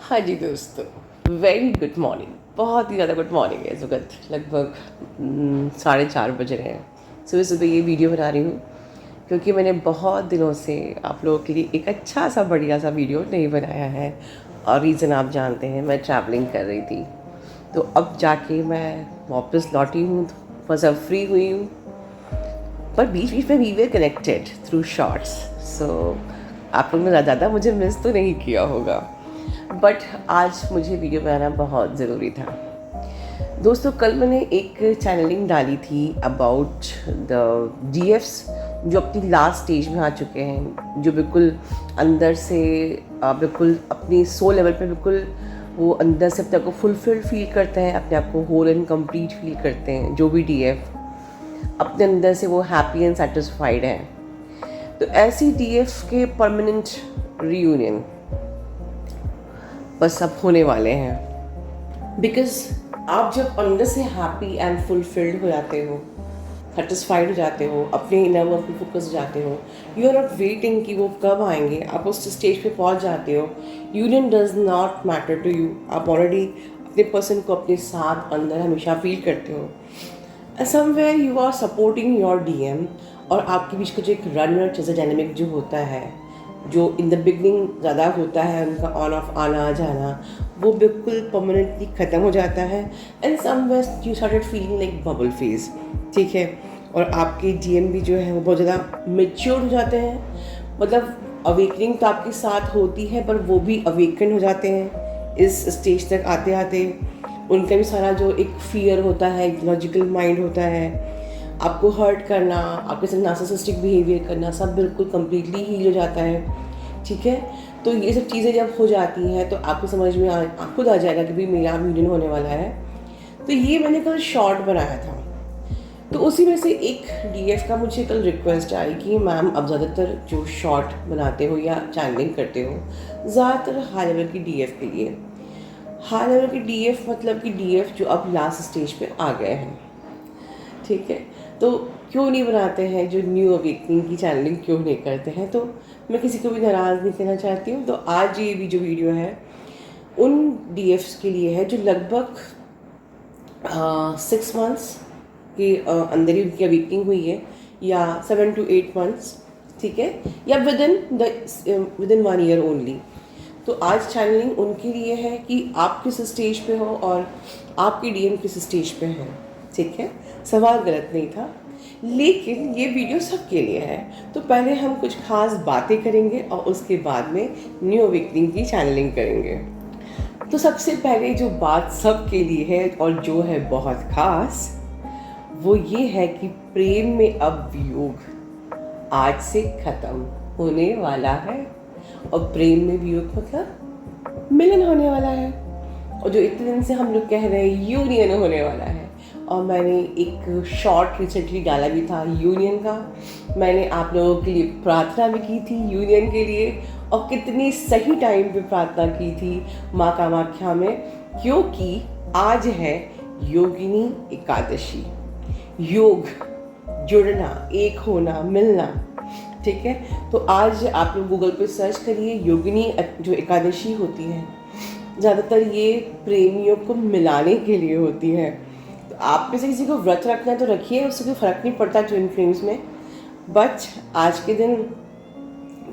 हाँ जी दोस्तों, very good morning. बहुत ही ज़्यादा गुड मॉर्निंग है इस वक्त। लगभग 4:30 बज रहे हैं। सुबह सुबह ये वीडियो बना रही हूँ क्योंकि मैंने बहुत दिनों से आप लोगों के लिए एक अच्छा सा बढ़िया सा वीडियो नहीं बनाया है। और रीज़न आप जानते हैं, मैं ट्रैवलिंग कर रही थी, तो अब जाके मैं वापस लौटी हूँ, बस अब फ्री हुई हूँ। पर बीच बीच में we were connected through shorts, so आप लोग ने ज़्यादा मुझे मिस तो नहीं किया होगा। बट आज मुझे वीडियो बनाना बहुत ज़रूरी था। दोस्तों, कल मैंने एक चैनलिंग डाली थी अबाउट द डीएफ्स जो अपनी लास्ट स्टेज में आ चुके हैं, जो बिल्कुल अंदर से बिल्कुल अपनी सोल लेवल पे बिल्कुल वो अंदर से अपने आप को फुलफिल्ड फील करते हैं, अपने आप को होल एंड कंप्लीट फील करते हैं। जो भी डीएफ अपने अंदर से वो हैप्पी एंड सेटिस्फाइड हैं, तो ऐसी डीएफ के परमानेंट रीयूनियन बस अब होने वाले हैं। बिकॉज आप जब अंदर से हैप्पी एंड फुलफिल्ड हो जाते हो, सेटिस्फाइड हो जाते हो, अपने इनर वर्क पे फोकस हो जाते हो, यू आर नॉट वेटिंग कि वो कब आएंगे, आप उस स्टेज पे पहुंच जाते हो। Union does not matter to you. आप ऑलरेडी अपने पर्सन को अपने साथ अंदर हमेशा फील करते हो। And somewhere you are supporting your DM, और आपके बीच का जो एक रनर जैसा डायनेमिक जो होता है, जो इन द बिगनिंग ज़्यादा होता है, उनका ऑन ऑफ आना जाना, वो बिल्कुल परमानेंटली ख़त्म हो जाता है। And somewhere you started feeling like bubble phase, ठीक है। और आपके डीएम भी जो है वो बहुत ज़्यादा मेच्योर हो जाते हैं। मतलब अवेकनिंग तो आपके साथ होती है, पर वो भी अवेकन हो जाते हैं इस स्टेज तक आते आते। उनका भी सारा जो एक फियर होता है, एक लॉजिकल माइंड होता है, आपको हर्ट करना, आपके साथ नार्सिसिस्टिक बिहेवियर करना, सब बिल्कुल कम्प्लीटली हील हो जाता है, ठीक है। तो ये सब चीज़ें जब हो जाती हैं तो आपको समझ में खुद आ जाएगा कि भाई मेरा यूनियन होने वाला है। तो ये मैंने कल शॉर्ट बनाया था, तो उसी में से एक डीएफ का मुझे कल रिक्वेस्ट आई कि मैम अब ज़्यादातर जो शॉर्ट बनाते हो या चैनलिंग करते हो, ज़्यादातर हाई लेवल की डीएफ के लिए। हाई लेवल की डीएफ मतलब कि डीएफ जो अब लास्ट स्टेज पे आ गए हैं, ठीक है। तो क्यों नहीं बनाते हैं, जो न्यू अवेकनिंग की चैनलिंग क्यों नहीं करते हैं। तो मैं किसी को भी नाराज़ नहीं करना चाहती हूँ। तो आज ये भी जो वीडियो है उन डीएफ्स के लिए है जो लगभग 6 मंथ्स के अंदर ही उनकी अवेकनिंग हुई है, या 7 to 8 मंथ्स, ठीक है, या विद इन 1 year ओनली। तो आज चैनलिंग उनके लिए है कि आप किस स्टेज पे हो और आपके डीएम किस स्टेज पे हैं, ठीक है। सवाल गलत नहीं था, लेकिन ये वीडियो सबके लिए है। तो पहले हम कुछ खास बातें करेंगे और उसके बाद में न्यू अवेकनिंग की चैनलिंग करेंगे। तो सबसे पहले जो बात सबके लिए है और जो है बहुत खास, वो ये है कि प्रेम में अब वियोग आज से ख़त्म होने वाला है। और प्रेम में वियोग मतलब मिलन होने वाला है। और जो इतने दिन से हम लोग कह रहे हैं यूनियन होने वाला है, और मैंने एक शॉर्ट रिसेंटली डाला भी था यूनियन का। मैंने आप लोगों के लिए प्रार्थना भी की थी यूनियन के लिए, और कितनी सही टाइम पे प्रार्थना की थी माँ कामाख्या में, क्योंकि आज है योगिनी एकादशी। योग, जुड़ना, एक होना, मिलना, ठीक है। तो आज आप लोग गूगल पे सर्च करिए, योगिनी जो एकादशी होती है, ज़्यादातर ये प्रेमियों को मिलाने के लिए होती है। तो आप में से किसी को व्रत रखना है तो रखिए, उससे कोई फ़र्क नहीं पड़ता ट्विन फ्लेम्स में। बट आज के दिन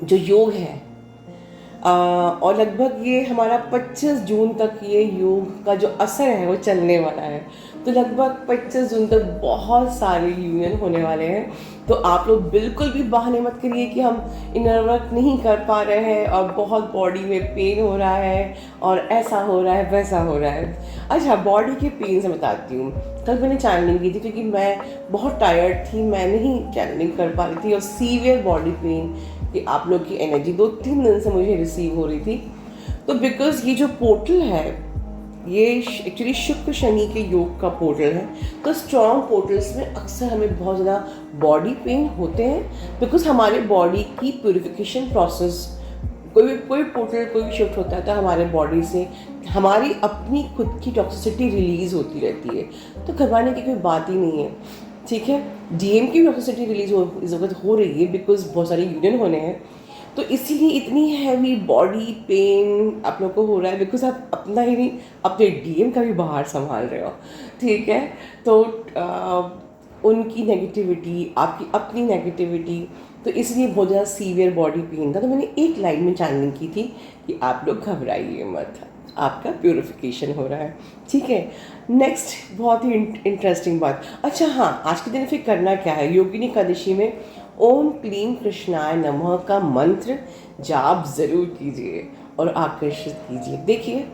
जो योग है, और लगभग ये हमारा 25 जून तक ये योग का जो असर है वो चलने वाला है। तो लगभग 25 जून तक बहुत सारे यूनियन होने वाले हैं। तो आप लोग बिल्कुल भी बहाने मत करिए कि हम इनर वर्क नहीं कर पा रहे हैं और बहुत बॉडी में पेन हो रहा है और ऐसा हो रहा है वैसा हो रहा है। अच्छा, बॉडी के पेन से बताती हूँ। कल मैंने चैनलिंग की थी क्योंकि मैं बहुत टायर्ड थी, मैं नहीं चैनलिंग कर पा रही थी, और सीवियर बॉडी पेन कि आप लोग की एनर्जी 2-3 दिन से मुझे रिसीव हो रही थी। तो बिकॉज ये जो पोर्टल है ये एक्चुअली शुक्र शनि के योग का पोर्टल है। तो स्ट्रॉन्ग पोर्टल्स में अक्सर हमें बहुत ज़्यादा बॉडी पेन होते हैं, बिकॉज हमारे बॉडी की प्यूरिफिकेशन प्रोसेस, कोई पोर्टल कोई भी शिफ्ट होता है तो हमारे बॉडी से हमारी अपनी खुद की टॉक्सिसिटी रिलीज़ होती रहती है। तो घबराने की कोई बात ही नहीं है, ठीक है। डीएम की टॉक्सिसिटी रिलीज इस वक्त हो रही है बिकॉज बहुत सारे यूनियन होने हैं। तो इसीलिए इतनी हैवी बॉडी पेन आप लोग को हो रहा है, बिकॉज आप अपना ही नहीं अपने डीएम का भी बाहर संभाल रहे हो, ठीक है। तो उनकी नेगेटिविटी, आपकी अपनी नेगेटिविटी, तो इसलिए बहुत ज़्यादा सीवियर बॉडी पेन था। तो मैंने एक लाइन में चैनलिंग की थी कि आप लोग घबराइए मत, आपका प्यूरिफिकेशन हो रहा है, ठीक है। नेक्स्ट बहुत ही इंटरेस्टिंग बात, अच्छा हाँ, आज के दिन फिर करना क्या है। योगिनी एकादशी में ओम क्लीम कृष्णाय नमः का मंत्र जाप ज़रूर कीजिए और आकर्षित कीजिए। देखिए,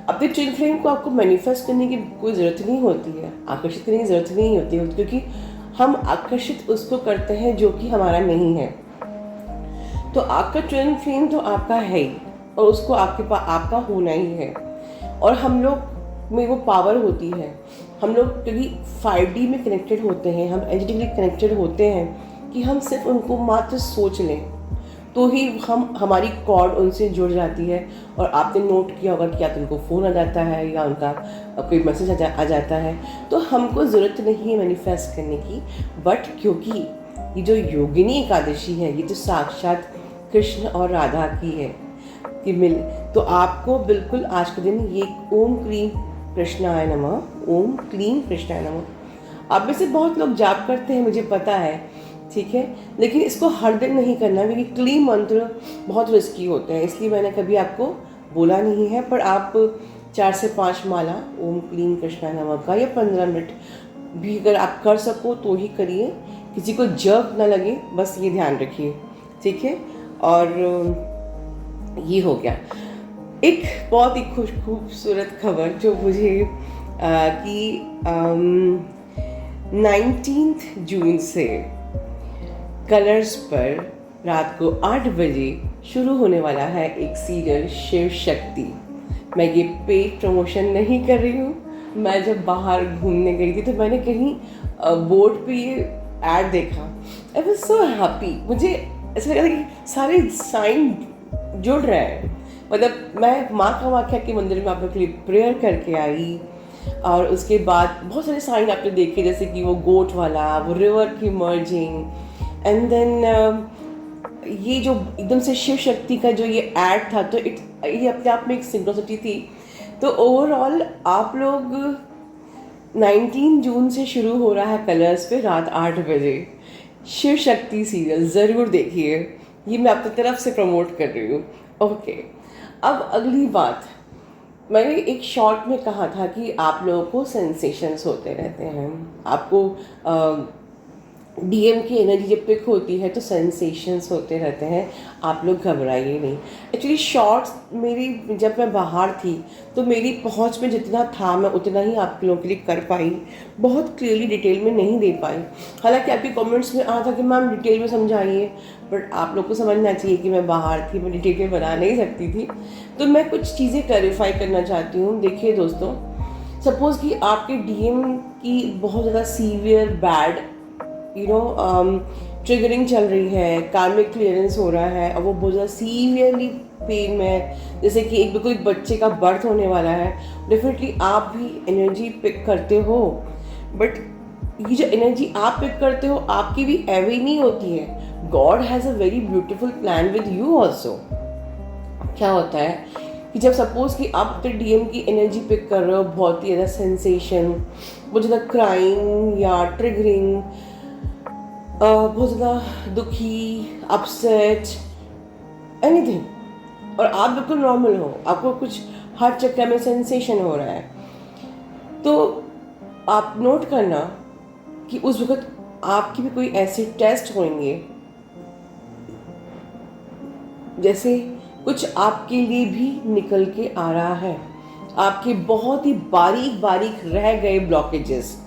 अपने ट्विन फ्लेम को आपको मैनिफेस्ट करने की कोई ज़रूरत नहीं होती है, आकर्षित करने की ज़रूरत नहीं होती है, क्योंकि हम आकर्षित उसको करते हैं जो कि हमारा नहीं है। तो आपका ट्विन फ्लेम तो आपका है ही, और उसको आपके पास आपका होना ही है। और हम लोग में वो पावर होती है, हम लोग क्योंकि 5D में कनेक्टेड होते हैं, हम एनर्जेटिकली कनेक्टेड होते हैं कि हम सिर्फ उनको मात्र सोच लें तो ही हमारी कॉर्ड उनसे जुड़ जाती है। और आपने नोट किया होगा कि या तो उनको फ़ोन आ जाता है या उनका कोई मैसेज आ जाता है। तो हमको ज़रूरत नहीं है मैनिफेस्ट करने की, बट क्योंकि ये जो योगिनी एकादशी है ये तो साक्षात कृष्ण और राधा की है कि मिल, तो आपको बिल्कुल आज के दिन ये ओम क्लीम कृष्णाय नमः, ओम क्लीम कृष्णाय नमः, आप में से बहुत लोग जाप करते हैं मुझे पता है, ठीक है, लेकिन इसको हर दिन नहीं करना, क्योंकि क्लीम मंत्र बहुत रिस्की होते हैं, इसलिए मैंने कभी आपको बोला नहीं है। पर आप 4 से 5 माला ओम क्लीम कृष्णाय नमः का या 15 मिनट भी अगर आप कर सको तो ही करिए, किसी को जब ना लगे, बस ये ध्यान रखिए, ठीक है। और ये हो गया। एक बहुत ही खूबसूरत खबर जो मुझे कि 19 जून से कलर्स पर रात को 8 बजे शुरू होने वाला है एक सीरियल शिव शक्ति। मैं ये पेड प्रमोशन नहीं कर रही हूँ, मैं जब बाहर घूमने गई थी तो मैंने कहीं बोर्ड पे ये ऐड देखा, आई वाज सो हैप्पी। मुझे ऐसा लगा कि सारे साइन जुड़ रहे हैं, मतलब मैं माँ कामाख्या के मंदिर में आप लोग के लिए प्रेयर करके आई, और उसके बाद बहुत सारे साइन आपने देखे, जैसे कि वो गोट वाला, वो रिवर की मर्जिंग, एंड देन ये जो एकदम से शिव शक्ति का जो ये ऐड था, तो ये अपने आप में एक सिंक्रोसिटी थी। तो ओवरऑल आप लोग 19 जून से शुरू हो रहा है कलर्स पे रात 8 बजे शिव शक्ति सीरियल, ज़रूर देखिए, ये मैं अपनी तरफ से प्रमोट कर रही हूँ, ओके। अब अगली बात, मैंने एक शॉर्ट में कहा था कि आप लोगों को सेंसेशंस होते रहते हैं, आपको डीएम की एनर्जी जब पिक होती है तो सेंसेशंस होते रहते हैं, आप लोग घबराइए नहीं। एक्चुअली शॉर्ट्स मेरी जब मैं बाहर थी तो मेरी पहुंच में जितना था मैं उतना ही आप लोगों के लिए कर पाई, बहुत क्लियरली डिटेल में नहीं दे पाई। हालांकि आपके कमेंट्स में आ था कि मैम डिटेल में समझाइए, बट आप लोग को समझना चाहिए कि मैं बाहर थी, मैं डिटेल में बना नहीं सकती थी, तो मैं कुछ चीज़ें क्लैरिफाई करना चाहती हूँ। देखिए दोस्तों, सपोज़ कि आपके डीएम की बहुत ज़्यादा सीवियर बैड ट्रिगरिंग चल रही है, कार्मिक क्लियरेंस हो रहा है, और वो बहुत ज़्यादा सीवियरली पेन में, जैसे कि बिल्कुल एक बच्चे का बर्थ होने वाला है, डेफिनेटली आप भी एनर्जी पिक करते हो, बट ये जो एनर्जी आप पिक करते हो आपकी भी एवे नहीं होती है। God has a very beautiful plan with you also. क्या होता है कि जब सपोज कि आप अपने डीएम की एनर्जी पिक कर रहे हो, बहुत ही ज़्यादा सेंसेशन, बहुत ज़्यादा क्राइम या ट्रिगरिंग, बहुत ज़्यादा दुखी, अपसेट, एनीथिंग, और आप बिल्कुल नॉर्मल हो, आपको कुछ हर चक्कर में सेंसेशन हो रहा है, तो आप नोट करना कि उस वक्त आपकी भी कोई ऐसे टेस्ट होंगे जैसे कुछ आपके लिए भी निकल के आ रहा है, आपके बहुत ही बारीक बारीक रह गए ब्लॉकेजेस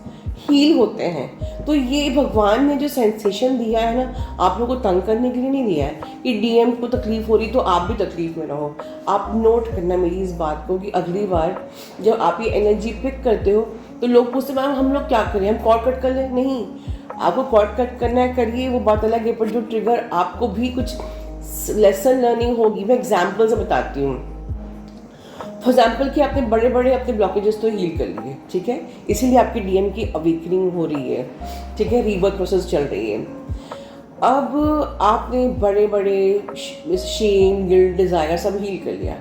हील होते हैं। तो ये भगवान ने जो सेंसेशन दिया है ना, आप लोगों को तंग करने के लिए नहीं दिया है कि डीएम को तकलीफ हो रही तो आप भी तकलीफ में रहो। आप नोट करना मेरी इस बात को कि अगली बार जब आप ये एनर्जी पिक करते हो तो लोग पूछते मैम हम लोग क्या करें, हम कॉर्ड कट कर लें? नहीं, आपको कॉर्ड कट करना है करिए, वो बात अलग है, पर जो ट्रिगर आपको भी कुछ लेसन लर्निंग होगी। मैं एग्जाम्पल से बताती हूँ। फॉर एग्जाम्पल कि आपने बड़े बड़े अपने ब्लॉकेजेस तो हील कर लिए, ठीक है, इसीलिए आपकी डीएम की अवेकनिंग हो रही है, ठीक है, रीबर्थ प्रोसेस चल रही है। अब आपने बड़े बड़े शेम, गिल्ट, डिज़ायर सब हील कर लिया।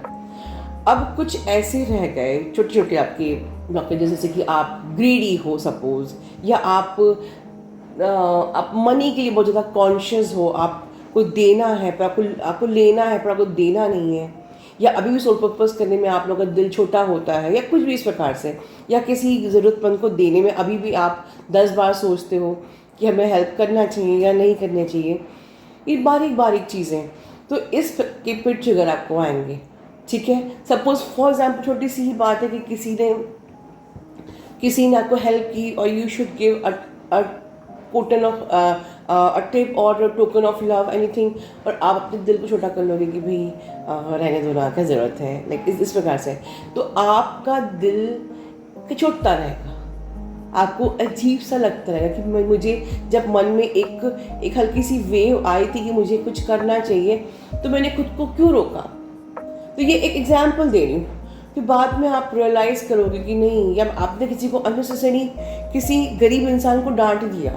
अब कुछ ऐसे रह गए छोटे छोटे आपके ब्लॉकेजेस, जैसे कि आप ग्रीडी हो सपोज, या आप मनी के लिए बहुत ज़्यादा कॉन्शियस हो, आपको देना है पर आपको लेना है पर आपको देना नहीं है, या अभी भी सोल पर्पस करने में आप लोगों का दिल छोटा होता है, या कुछ भी इस प्रकार से, या किसी ज़रूरतमंद को देने में अभी भी आप 10 बार सोचते हो कि हमें हेल्प करना चाहिए या नहीं करना चाहिए। ये बारीक बारीक चीज़ें तो इस के फिर ट्रिगर आपको आएंगे। ठीक है, सपोज फॉर एग्जाम्पल छोटी सी ही बात है कि किसी ने आपको हेल्प की और you should give a token of a tip और टोकन ऑफ लव एनीथिंग, और आप अपने दिल को छोटा कर लोगे कि भाई रहने दो ना, क्या ज़रूरत है, लाइक इस प्रकार से। तो आपका दिल छोटता रहेगा, आपको अजीब सा लगता रहेगा कि मुझे जब मन में एक हल्की सी वेव आई थी कि मुझे कुछ करना चाहिए, तो मैंने खुद को क्यों रोका। तो ये एक एग्जाम्पल दे रही हूँ, फिर बाद में आप रियलाइज़ करोगे कि नहीं, या आपने किसी को अननेसेसरी किसी गरीब इंसान को डांट दिया,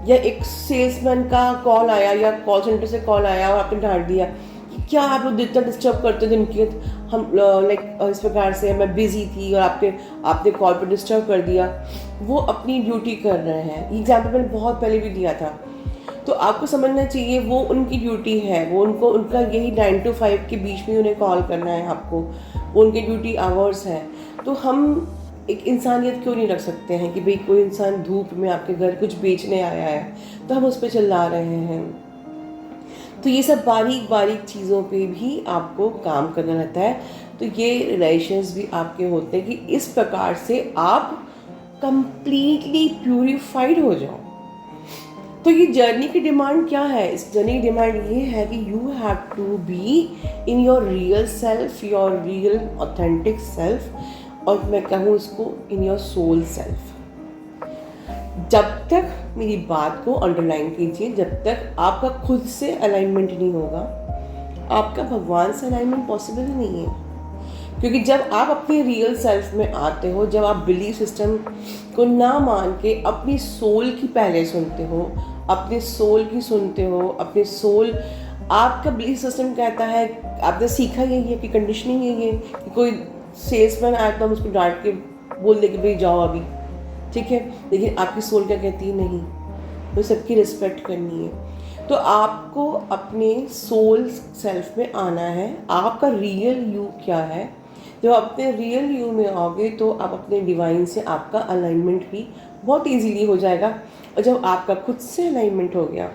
या एक सेल्समैन का कॉल आया या कॉल सेंटर से कॉल आया और आपने डांट दिया कि क्या आप लोग इतना डिस्टर्ब करते थे उनके, हम लाइक इस प्रकार से मैं बिज़ी थी और आपने कॉल पर डिस्टर्ब कर दिया। वो अपनी ड्यूटी कर रहे हैं, ये एग्जाम्पल मैंने बहुत पहले भी दिया था। तो आपको समझना चाहिए वो उनकी ड्यूटी है, वो उनका यही 9 to 5 के बीच में उन्हें कॉल करना है आपको, वो उनके ड्यूटी आवर्स हैं। तो हम एक इंसानियत क्यों नहीं रख सकते हैं कि भाई कोई इंसान धूप में आपके घर कुछ बेचने आया है तो हम उस पर चिल्ला रहे हैं। तो ये सब बारीक बारीक चीज़ों पे भी आपको काम करना रहता है। तो ये रिलेशंस भी आपके होते हैं कि इस प्रकार से आप कंप्लीटली प्यूरिफाइड हो जाओ। तो ये जर्नी की डिमांड क्या है? इस जर्नी की डिमांड ये है कि you have to be in your real self, your real authentic self, और मैं कहूँ इसको इन योर सोल सेल्फ। जब तक, मेरी बात को अंडरलाइन कीजिए, जब तक आपका खुद से अलाइनमेंट नहीं होगा, आपका भगवान से अलाइनमेंट पॉसिबल ही नहीं है। क्योंकि जब आप अपने रियल सेल्फ में आते हो, जब आप बिलीफ सिस्टम को ना मान के अपनी सोल की पहले सुनते हो, अपने सोल की सुनते हो, अपने सोल, आपका बिलीफ सिस्टम कहता है, आपने सीखा यही है कि कंडीशनिंग यही है कि कोई सेल्समैन आया तो हम उसको डांट के बोल दे कि भाई जाओ अभी, ठीक है। लेकिन आपकी सोल क्या कहती है? नहीं, तो सबकी रिस्पेक्ट करनी है। तो आपको अपने सोल सेल्फ में आना है। आपका रियल यू क्या है? जब आप अपने रियल यू में आओगे तो आप अपने डिवाइन से, आपका अलाइनमेंट भी बहुत इजीली हो जाएगा। और जब आपका खुद से अलाइनमेंट हो गया,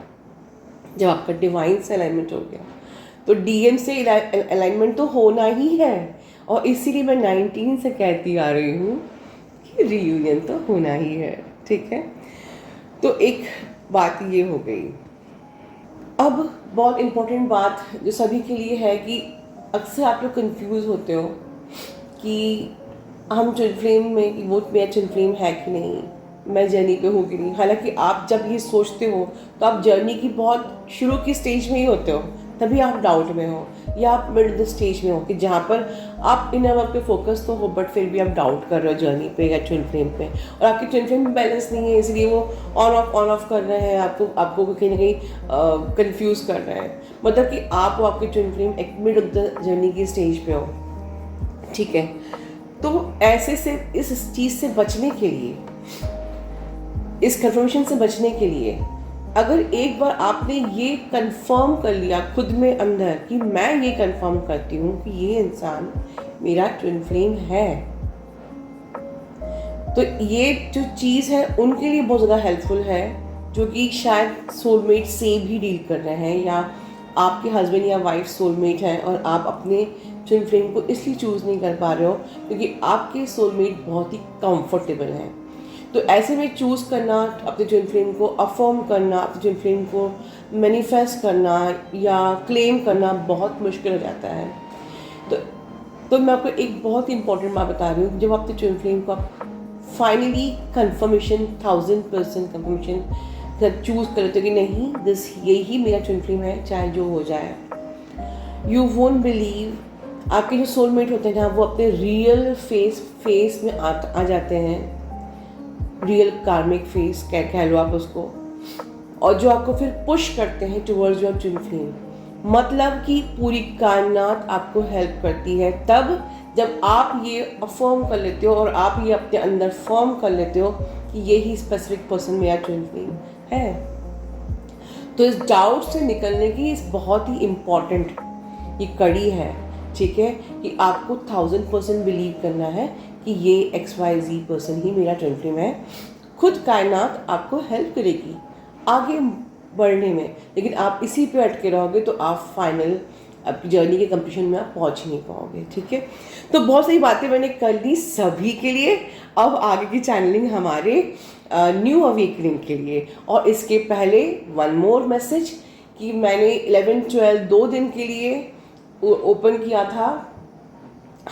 जब आपका डिवाइन से अलाइनमेंट हो गया, तो डीएम से अलाइनमेंट तो होना ही है। और इसीलिए मैं 19 से कहती आ रही हूँ कि रियूनियन तो होना ही है, ठीक है। तो एक बात ये हो गई। अब बहुत इम्पोर्टेंट बात जो सभी के लिए है कि अक्सर आप लोग कंफ्यूज होते हो कि हम ट्विन फ्लेम में, वो मेरा ट्विन फ्लेम है कि नहीं, मैं जर्नी पे हूँ कि नहीं। हालांकि आप जब ये सोचते हो तो आप जर्नी की बहुत शुरू की स्टेज में ही होते हो, तभी आप डाउट में हो, या आप मिड द स्टेज में हो कि जहाँ पर आप इनर वर्क पे फोकस तो हो बट फिर भी आप डाउट कर रहे हो जर्नी पे या ट्विन फ्लेम पे, और आपकी ट्विन फ्लेम में बैलेंस नहीं है, इसलिए वो ऑन ऑफ कर रहे हैं, आपको कहीं ना कहीं कंफ्यूज कर रहे हैं। मतलब कि आप आपकी ट्विन फ्लेम एक मिड ऑफ द जर्नी की स्टेज पे हो, ठीक है। तो ऐसे से इस चीज़ से बचने के लिए, इस कन्फर्मेशन से बचने के लिए, अगर एक बार आपने ये कंफर्म कर लिया खुद में अंदर कि मैं ये कंफर्म करती हूँ कि ये इंसान मेरा ट्विन फ्लेम है, तो ये जो चीज़ है उनके लिए बहुत ज़्यादा हेल्पफुल है, जो कि शायद सोलमेट से भी डील कर रहे हैं, या आपके हस्बैंड या वाइफ सोलमेट हैं और आप अपने ट्विन फ्लेम को इसलिए चूज़ नहीं कर पा रहे हो क्योंकि आपके सोलमेट बहुत ही कंफर्टेबल हैं। तो ऐसे में चूज़ करना, अपने ट्विन फ्लेम को अफर्म करना, अपने ट्विन फ्लेम को मैनिफेस्ट करना या क्लेम करना बहुत मुश्किल हो जाता है। तो मैं आपको एक बहुत ही इंपॉर्टेंट बात बता रही हूँ। जब अपने ट्विन फ्लेम को आप फाइनली कंफर्मेशन, 1000% कंफर्मेशन जब चूज़ कर लेते हो कि नहीं, यही मेरा ट्विन फ्लेम है, चाहे जो हो जाए, यू वोंट बिलीव, आपके जो सोलमेट होते हैं जहाँ वो अपने रियल फेस में आ जाते हैं, रियल कार्मिक फेस कह लो आप उसको, और जो आपको फिर पुश करते हैं टुवर्ड्स योर ट्विन फ्लेम। मतलब कि पूरी कायनात आपको हेल्प करती है तब जब आप ये अफर्म कर लेते हो और आप ये अपने अंदर फर्म कर लेते हो कि ये ही स्पेसिफिक पर्सन मेरा ट्विन फ्लेम है। तो इस डाउट से निकलने की इस बहुत ही इम्पॉर्टेंट ये कड़ी है, ठीक है, कि आपको 1000% बिलीव करना है कि ये XYZ पर्सन ही मेरा ट्विन फ्लेम है। खुद कायनात आपको हेल्प करेगी आगे बढ़ने में, लेकिन आप इसी पे अटके रहोगे तो आप फाइनल आपकी जर्नी के कंप्लीशन में आप पहुंच ही नहीं पाओगे, ठीक है। तो बहुत सारी बातें मैंने कर ली सभी के लिए। अब आगे की चैनलिंग हमारे न्यू अवेकनिंग के लिए। और इसके पहले वन मोर मैसेज कि मैंने 11-12 2 दिन के लिए ओपन किया था।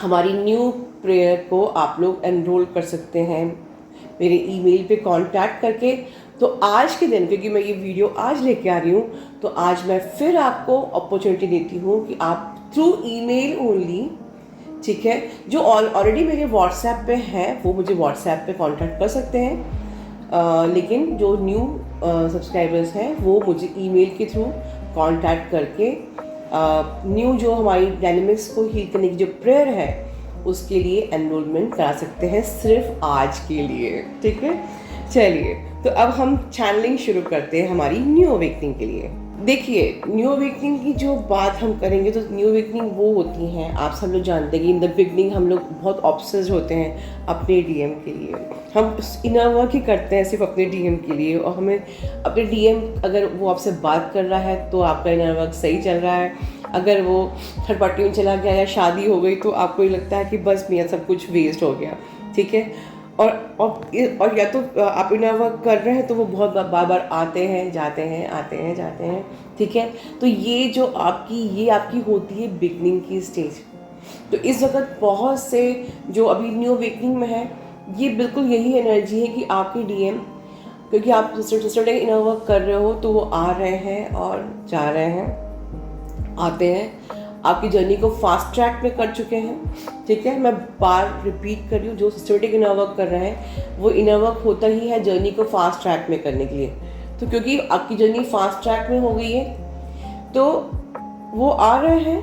हमारी न्यू प्रेयर को आप लोग एनरोल कर सकते हैं मेरे ईमेल पे कांटेक्ट करके। तो आज के दिन, क्योंकि मैं ये वीडियो आज लेके आ रही हूँ, तो आज मैं फिर आपको अपॉर्चुनिटी देती हूँ कि आप थ्रू ईमेल ओनली, ठीक है, जो ऑलरेडी मेरे व्हाट्सएप पे हैं वो मुझे व्हाट्सएप पे कांटेक्ट कर सकते हैं, लेकिन जो न्यू सब्सक्राइबर्स हैं वो मुझे ईमेल के थ्रू कांटेक्ट करके न्यू जो हमारी डायनेमिक्स को हील करने की जो प्रेयर है उसके लिए एनरोलमेंट करा सकते हैं सिर्फ आज के लिए, ठीक है। चलिए, तो अब हम चैनलिंग शुरू करते हैं हमारी न्यू अवेकनिंग के लिए। देखिए, न्यू अवेकनिंग की जो बात हम करेंगे तो न्यू अवेकनिंग वो होती हैं, आप सब लोग जानते हैं कि इन द बिगनिंग हम लोग बहुत ऑब्सेस्ड होते हैं अपने डीएम के लिए। हम इनर वर्क ही करते हैं सिर्फ अपने डीएम के लिए, और हमें अपने डीएम अगर वो आपसे बात कर रहा है तो आपका इनर वर्क सही चल रहा है। अगर वो थर्ड पार्टी में चला गया या शादी हो गई तो आपको ये लगता है कि बस मेरा सब कुछ वेस्ट हो गया, ठीक है। और या तो आप इनर वर्क कर रहे हैं तो वो बहुत बार बार आते हैं जाते हैं, आते हैं जाते हैं, ठीक है। तो ये आपकी होती है बिगनिंग की स्टेज। तो इस वक्त बहुत से जो अभी न्यू अवेकनिंग में है, ये बिल्कुल यही एनर्जी है कि आपके डीएम, क्योंकि आप सिस्टर डे इनर वर्क कर रहे हो तो वो आ रहे हैं और जा रहे हैं, आते हैं, आपकी जर्नी को फास्ट ट्रैक में कर चुके हैं, ठीक है। मैं बार रिपीट कर रही हूँ, जो सिस्टमेटिक इनर वर्क कर रहे हैं वो इनर वर्क होता ही है जर्नी को फास्ट ट्रैक में करने के लिए। तो क्योंकि आपकी जर्नी फास्ट ट्रैक में हो गई है तो वो आ रहे हैं,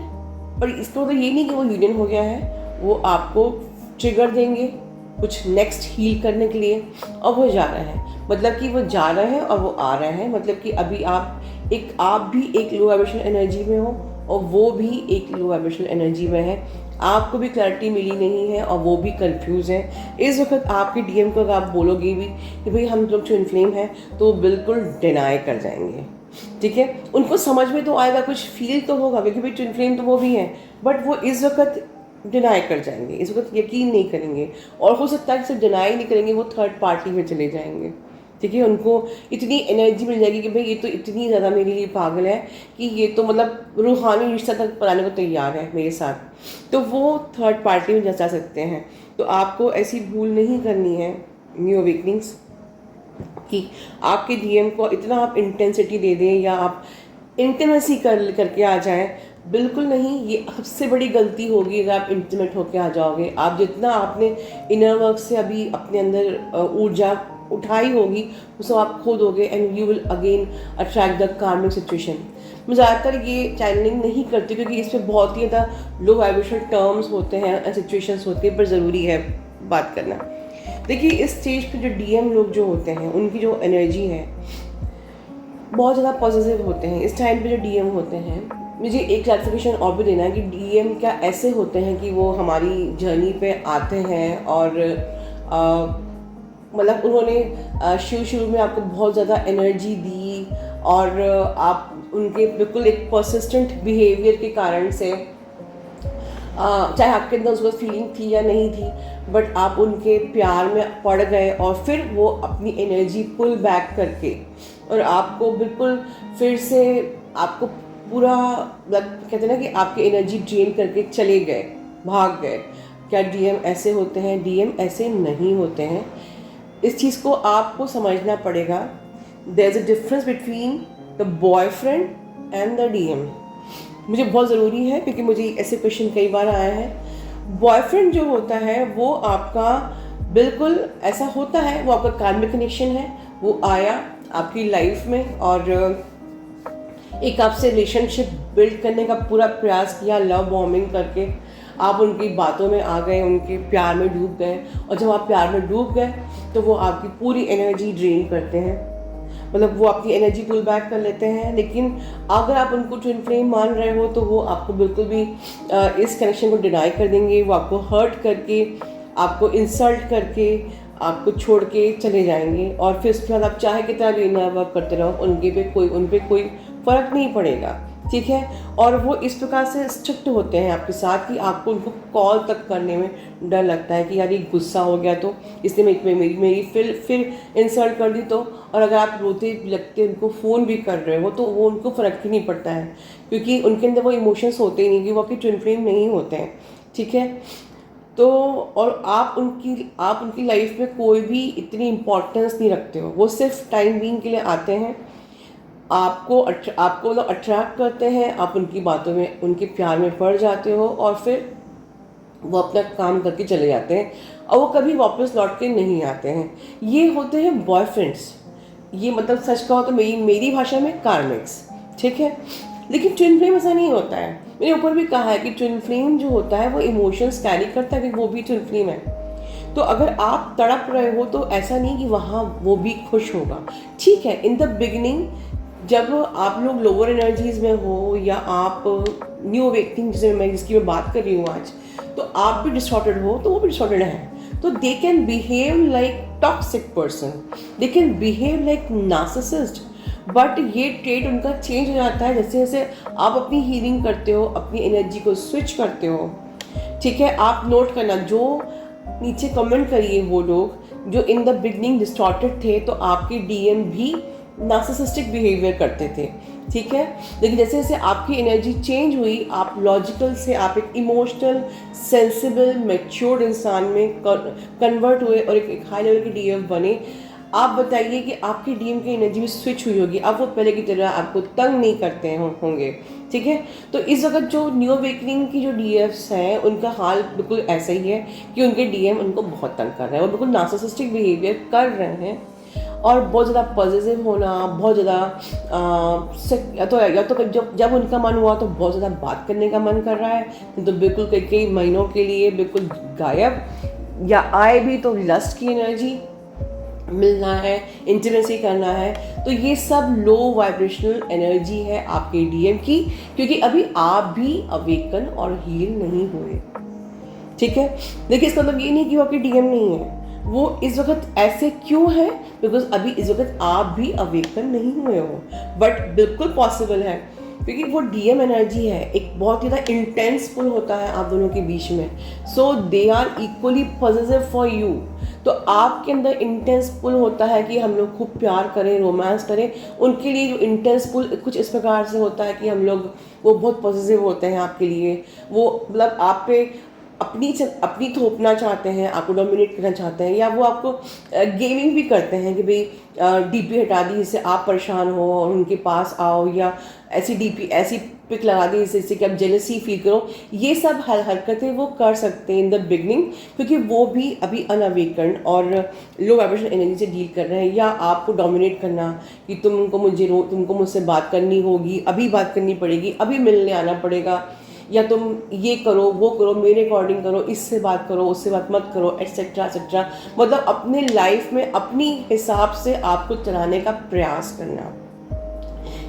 पर इसका मतलब ये नहीं कि वो यूनियन हो गया है, वो आपको ट्रिगर देंगे कुछ नेक्स्ट हील करने के लिए, और वो जा रहे हैं। मतलब कि वो जा रहे हैं और वो आ रहे हैं, मतलब कि अभी आप भी एक लो वाइब्रेशन एनर्जी में हो और वो भी एक लो वाइब्रेशन एनर्जी में है। आपको भी क्लैरिटी मिली नहीं है और वो भी कंफ्यूज है। इस वक्त आपके डीएम को अगर आप बोलोगे भी कि भाई हम लोग ट्विन फ्लेम हैं, तो वो बिल्कुल डिनाई कर जाएंगे, ठीक है। उनको समझ में तो आएगा, कुछ फील तो होगा, क्योंकि भाई ट्विन फ्लेम तो वो भी हैं, बट वो इस वक्त डिनाई कर जाएंगे, इस वक्त यकीन नहीं करेंगे। और हो सकता है कि सिर्फ डिनाई नहीं करेंगे, वो थर्ड पार्टी में चले जाएंगे, ठीक है। उनको इतनी एनर्जी मिल जाएगी कि भाई ये तो इतनी ज़्यादा मेरे लिए पागल है कि ये तो मतलब रूहानी रिश्ता तक बनाने को तैयार है मेरे साथ, तो वो थर्ड पार्टी में जा सकते हैं। तो आपको ऐसी भूल नहीं करनी है न्यू अवेकनिंग्स कि आपके डीएम को इतना आप इंटेंसिटी दे दें या आप इंटीमेसी करके आ जाएं। बिल्कुल नहीं, ये सबसे बड़ी गलती होगी अगर आप इंटीमेट होके आ जाओगे। आप जितना आपने इनर वर्क से अभी अपने अंदर ऊर्जा उठाई होगी वो सब आप खो दोगे and you will again attract the कार्मिक सिचुएशन। मैं ज़्यादातर ये चैनलिंग नहीं करती क्योंकि इस पर बहुत ही ज़्यादा लो वाइब्रेशनल टर्म्स होते हैं, सिचुएशंस होती हैं, पर ज़रूरी है बात करना। देखिए, इस स्टेज पे जो डीएम लोग जो होते हैं उनकी जो एनर्जी है बहुत ज़्यादा पॉजिटिव होते हैं। इस टाइम पे जो डीएम होते हैं, मुझे एक क्लैरिफिकेशन और भी देना है कि डीएम क्या ऐसे होते हैं कि वो हमारी जर्नी पे आते हैं और मतलब उन्होंने शुरू में आपको बहुत ज़्यादा एनर्जी दी और आप उनके बिल्कुल एक परसिस्टेंट बिहेवियर के कारण से, चाहे आपके अंदर उस वक्त फीलिंग थी या नहीं थी, बट आप उनके प्यार में पड़ गए और फिर वो अपनी एनर्जी पुल बैक करके और आपको बिल्कुल फिर से आपको पूरा कहते हैं ना कि आपकी एनर्जी ड्रेन करके चले गए, भाग गए। क्या डीएम ऐसे होते हैं? डीएम ऐसे नहीं होते हैं। इस चीज़ को आपको समझना पड़ेगा। There is a difference between the boyfriend and the DM. मुझे बहुत ज़रूरी है क्योंकि मुझे ऐसे क्वेश्चन कई बार आए हैं। बॉयफ्रेंड जो होता है वो आपका बिल्कुल ऐसा होता है, वो आपका कार्मिक कनेक्शन है, वो आया, आपकी लाइफ में और एक आपसे रिलेशनशिप बिल्ड करने का पूरा प्रयास किया, लव बॉम्बिंग करके आप उनकी बातों में आ गए, उनके प्यार में डूब गए, और जब आप प्यार में डूब गए तो वो आपकी पूरी एनर्जी ड्रेन करते हैं, मतलब वो आपकी एनर्जी पुल बैक कर लेते हैं। लेकिन अगर आप उनको ट्विन फ्लेम मान रहे हो तो वो आपको बिल्कुल भी इस कनेक्शन को डिनाई कर देंगे, वो आपको हर्ट करके, आपको इंसल्ट करके, आपको छोड़ के चले जाएंगे, और फिर उसके बाद आप चाहे कितना भी इनर वर्क करते रहो उन पे कोई फ़र्क नहीं पड़ेगा, ठीक है। और वो इस प्रकार से स्ट्रिक्ट होते हैं आपके साथ कि आपको उनको कॉल तक करने में डर लगता है कि यार ये गुस्सा हो गया तो इसने मेरी फिर इंसल्ट कर दी तो, और अगर आप रोते लगते उनको फ़ोन भी कर रहे हो तो वो उनको फ़र्क ही नहीं पड़ता है, क्योंकि उनके अंदर वो इमोशंस होते ही नहीं, कि वो आपकी ट्विन फ्लेम नहीं होते हैं, ठीक है। तो और आप उनकी लाइफ में कोई भी इतनी इम्पोर्टेंस नहीं रखते हो, वो सिर्फ टाइम बीइंग के लिए आते हैं, आपको लोग अट्रैक्ट करते हैं, आप उनकी बातों में, उनके प्यार में पड़ जाते हो, और फिर वो अपना काम करके चले जाते हैं, और वो कभी वापस लौट के नहीं आते हैं। ये होते हैं बॉयफ्रेंड्स, ये मतलब सच कहो तो मेरी भाषा में कार्मिक्स, ठीक है। लेकिन ट्विन फ्लेम ऐसा नहीं होता है। मैंने ऊपर भी कहा है कि ट्विन फ्लेम जो होता है वो इमोशंस कैरी करता है, कि वो भी ट्विन फ्लेम है। तो अगर आप तड़प रहे हो तो ऐसा नहीं कि वहाँ वो भी खुश होगा, ठीक है। इन द बिगिनिंग जब आप लोग लोअर एनर्जीज में हो, या आप न्यू अवेकनिंग जिसकी मैं बात कर रही हूँ आज, तो आप भी डिस्टॉर्टेड हो तो वो भी डिस्टॉर्टेड है, तो they can behave like toxic person, they can behave like narcissist, but ये ट्रेड उनका चेंज हो जाता है जैसे जैसे आप अपनी हीलिंग करते हो, अपनी एनर्जी को स्विच करते हो, ठीक है। आप नोट करना, जो नीचे कमेंट करिए वो लोग जो इन द बिगनिंग डिस्टॉर्टेड थे, तो आपके डीएम भी नार्सिसिस्टिक बिहेवियर करते थे, ठीक है। लेकिन जैसे जैसे आपकी एनर्जी चेंज हुई, आप लॉजिकल से आप एक इमोशनल, सेंसिबल, मैच्योर्ड इंसान में कन्वर्ट हुए और एक हाई लेवल के डीएम बने। आप बताइए कि आपकी डीएम की एनर्जी भी स्विच हुई होगी, अब वो पहले की तरह आपको तंग नहीं करते होंगे, ठीक है। तो इस वक्त जो न्यू अवेकनिंग की जो डीएफ्स हैं उनका हाल बिल्कुल ऐसा ही है कि उनके डीएम उनको बहुत तंग कर रहे हैं, वो बिल्कुल नार्सिसिस्टिक बिहेवियर कर रहे हैं, और बहुत ज़्यादा पॉजिटिव होना, बहुत ज़्यादा या तो जब उनका मन हुआ तो बहुत ज़्यादा बात करने का मन कर रहा है, तो बिल्कुल कई महीनों के लिए बिल्कुल गायब, या आए भी तो लस्ट की एनर्जी मिलना है, इंटीमेसी करना है। तो ये सब लो वाइब्रेशनल एनर्जी है आपके डीएम की, क्योंकि अभी आप भी अवेकन और हील नहीं हुए, ठीक है। देखिए इसका मतलब ये नहीं कि वो आपके डीएम नहीं है, वो इस वक्त ऐसे क्यों है, बिकॉज अभी इस वक्त आप भी अवेकन नहीं हुए हो, बट बिल्कुल पॉसिबल है, क्योंकि वो डीएम एनर्जी है, एक बहुत ही ज़्यादा इंटेंस पुल होता है आप दोनों के बीच में, so they are equally positive for you. तो आपके अंदर इंटेंस पुल होता है कि हम लोग खूब प्यार करें, रोमांस करें, उनके लिए जो इंटेंस पुल कुछ इस प्रकार से होता है कि हम लोग, वो बहुत पॉजिटिव होते हैं आपके लिए, वो मतलब आप पे अपनी थोपना चाहते हैं, आपको डोमिनेट करना चाहते हैं, या वो आपको गेमिंग भी करते हैं कि भाई डीपी हटा दी जिससे आप परेशान हो और उनके पास आओ, या ऐसी पिक लगा दी जिससे कि आप जेलसी फील करो। ये सब हरकतें वो कर सकते हैं इन द बिगनिंग, क्योंकि वो भी अभी अनअवेकन्ड और लो वाइब्रेशन एनर्जी से डील कर रहे हैं, या आपको डोमिनेट करना कि तुमको मुझसे बात करनी होगी, अभी बात करनी पड़ेगी, अभी मिलने आना पड़ेगा, या तुम ये करो वो करो, मेरे अकॉर्डिंग करो, इससे बात करो, उससे बात मत करो, एटसेट्रा एटसेट्रा। मतलब अपने लाइफ में अपनी हिसाब से आपको चलाने का प्रयास करना,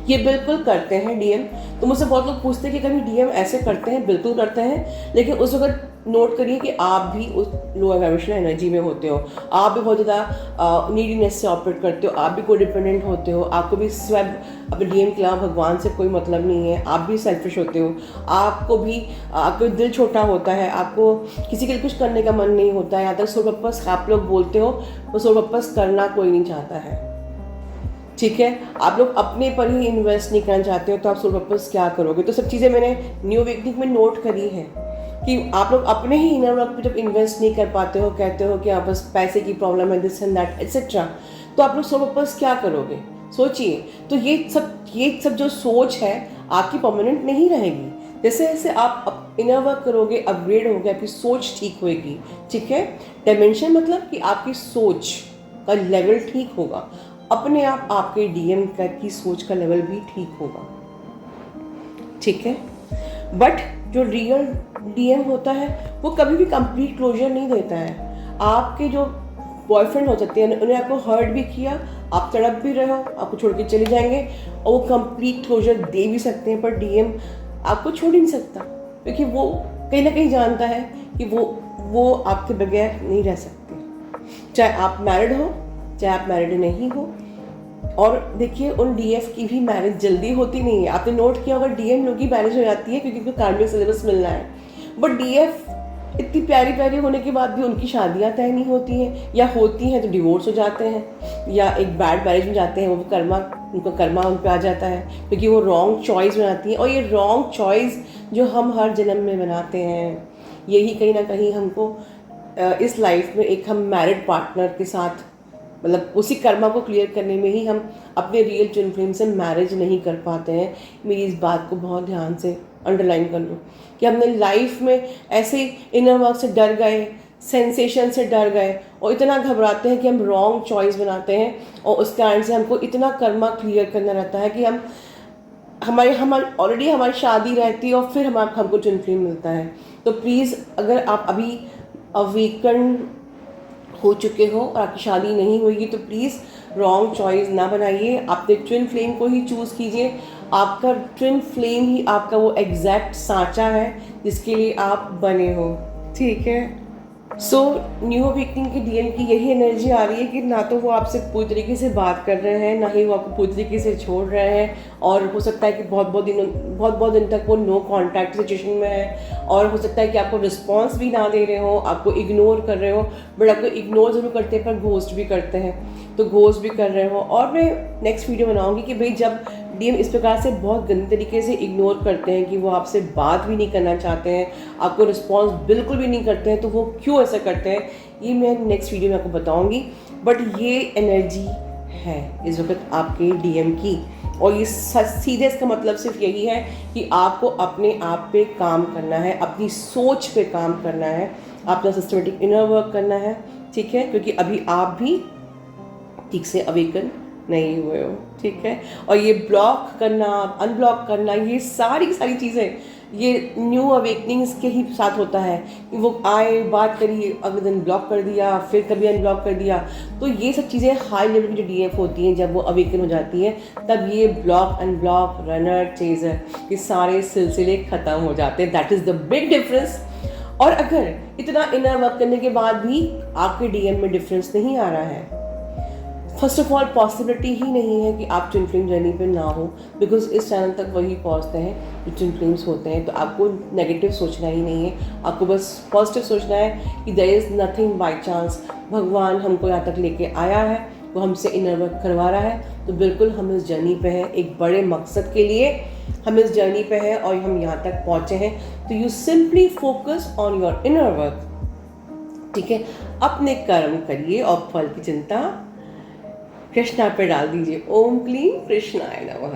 ये बिल्कुल करते हैं डीएम। तो मुझसे बहुत लोग पूछते हैं कि कभी डीएम ऐसे करते हैं, बिल्कुल करते हैं, लेकिन उस वक्त नोट करिए कि आप भी उस लोअर वाइब्रेशनल एनर्जी में होते हो, आप भी बहुत ज़्यादा नीडीनेस से ऑपरेट करते हो, आप भी को डिपेंडेंट होते हो, आपको भी अपने डीएम के अलावा भगवान से कोई मतलब नहीं है, आप भी सेल्फिश होते हो, आपको दिल छोटा होता है, आपको किसी के लिए कुछ करने का मन नहीं होता है, यहाँ तक सोल पर्पस आप लोग बोलते हो, वो सोल पर्पस करना कोई नहीं चाहता है, ठीक है। आप लोग अपने पर ही इन्वेस्ट नहीं करना चाहते हो, तो आप सोल पर्पस क्या करोगे। तो सब चीज़ें मैंने न्यू अवेकनिंग में नोट करी है कि आप लोग अपने ही इनर वर्क पे जब इन्वेस्ट नहीं कर पाते हो, कहते हो कि बस पैसे की प्रॉब्लम है, दिस एंड दैट एटसेट्रा, तो आप लोग सोल पर्पस क्या करोगे, सोचिए। तो ये सब जो सोच है आपकी परमानेंट नहीं रहेगी। जैसे जैसे आप इनर वर्क करोगे, अपग्रेड होगे, आपकी सोच ठीक होएगी, ठीक है। डायमेंशन मतलब कि आपकी सोच का लेवल ठीक होगा, अपने आप आपके डीएम की सोच का लेवल भी ठीक होगा, ठीक है। बट जो रियल डीएम होता है वो कभी भी कंप्लीट क्लोजर नहीं देता है। आपके जो बॉयफ्रेंड हो सकते हैं, उन्हें आपको हर्ट भी किया, आप तड़प भी रहे हो, आपको छोड़ के चले जाएंगे और वो कंप्लीट क्लोजर दे भी सकते हैं, पर डीएम आपको छोड़ ही नहीं सकता, क्योंकि वो कहीं ना कहीं जानता है कि वो आपके बगैर नहीं रह सकते, चाहे आप मैरिड हो चाहे आप मैरिड नहीं हो। और देखिए, उन डीएफ की भी मैरिज जल्दी होती नहीं है। आपने नोट किया होगा, डीएम लोग की मैरिज हो जाती है क्योंकि उनको कार्मिक सिलेबस मिलना है, बट डीएफ इतनी प्यारी प्यारी होने के बाद भी उनकी शादियां तय नहीं होती हैं, या होती हैं तो डिवोर्स हो जाते हैं, या एक बैड मैरिज में जाते हैं, वो उनका कर्मा उन पर आ जाता है, क्योंकि वो रॉन्ग चॉइस बनाती हैं। और ये रॉन्ग चॉइस जो हम हर जन्म में बनाते हैं, यही कहीं ना कहीं हमको इस लाइफ में एक हम मैरिड पार्टनर के साथ, मतलब उसी कर्मा को क्लियर करने में ही हम अपने रियल ट्विन फ्लेम से मैरिज नहीं कर पाते हैं। मेरी इस बात को बहुत ध्यान से अंडरलाइन कर लो कि हमने लाइफ में ऐसे इनर वर्क से डर गए, सेंसेशन से डर गए और इतना घबराते हैं कि हम रॉन्ग चॉइस बनाते हैं, और उस कारण से हमको इतना कर्मा क्लियर करना रहता है कि हमारी ऑलरेडी हमारी शादी रहती है और फिर हमको ट्विन फ्लेम मिलता है। तो प्लीज़, अगर आप अभी अवेकन हो चुके हो और आपकी शादी नहीं हुई तो प्लीज़ रॉन्ग चॉइस ना बनाइए, अपने ट्विन फ्लेम को ही चूज़ कीजिए। आपका ट्विन फ्लेम ही आपका वो एग्जैक्ट सांचा है जिसके लिए आप बने हो, ठीक है। सो न्यू अवेकनिंग के डीएम की यही एनर्जी आ रही है कि ना तो वो आपसे पूरी तरीके से बात कर रहे हैं, ना ही वो आपको पूरी तरीके से छोड़ रहे हैं, और हो सकता है कि बहुत दिन तक वो नो कॉन्टैक्ट सिचुएशन में है, और हो सकता है कि आपको रिस्पॉन्स भी ना दे रहे हो, आपको इग्नोर कर रहे हो, बट आपको इग्नोर ज़रूर करते हैं पर घोस्ट भी करते हैं, तो घोस्ट भी कर रहे हो। और मैं नेक्स्ट वीडियो बनाऊँगी कि भाई जब डीएम इस प्रकार से बहुत गंदे तरीके से इग्नोर करते हैं कि वो आपसे बात भी नहीं करना चाहते हैं, आपको रिस्पॉन्स बिल्कुल भी नहीं करते हैं, तो वो क्यों ऐसा करते हैं, ये मैं नेक्स्ट वीडियो में आपको बताऊंगी। बट ये एनर्जी है इस वक्त आपके डीएम की, और ये सीधे इसका मतलब सिर्फ यही है कि आपको अपने आप पे काम करना है, अपनी सोच पे काम करना है, अपना सिस्टमेटिक इनर वर्क करना है, ठीक है, क्योंकि अभी आप भी ठीक से अवेकन नहीं हुए हो, ठीक है। और ये ब्लॉक करना, अनब्लॉक करना, ये सारी चीज़ें ये न्यू अवेकनिंग्स के ही साथ होता है कि वो आए, बात करी, अगले दिन ब्लॉक कर दिया, फिर कभी अनब्लॉक कर दिया। तो ये सब चीज़ें हाई लेवल की जो डीएफ होती हैं, जब वो अवेकन हो जाती हैं, तब ये ब्लॉक, अनब्लॉक, रनर, चेजर, ये सारे सिलसिले ख़त्म हो जाते हैं। That is the big difference. और अगर इतना इनर वर्क करने के बाद भी आपके डीएम में डिफरेंस नहीं आ रहा है, फर्स्ट ऑफ ऑल पॉसिबिलिटी ही नहीं है कि आप ट्विन फ्लेम जर्नी पे ना हो, बिकॉज इस चैनल तक वही पहुंचते हैं जो ट्विन फ्लेम्स होते हैं। तो आपको नेगेटिव सोचना ही नहीं है, आपको बस पॉजिटिव सोचना है कि there is nothing by chance. भगवान हमको यहाँ तक लेके आया है, वो हमसे इनर वर्क करवा रहा है, तो बिल्कुल हम इस जर्नी पे हैं, एक बड़े मकसद के लिए हम इस जर्नी पे हैं और हम यहाँ तक पहुँचे हैं। तो you simply focus on your inner work, ठीक है। अपने कर्म करिए और फल की चिंता कृष्णा पे डाल दीजिए। ओम क्लीम कृष्णाय नमः।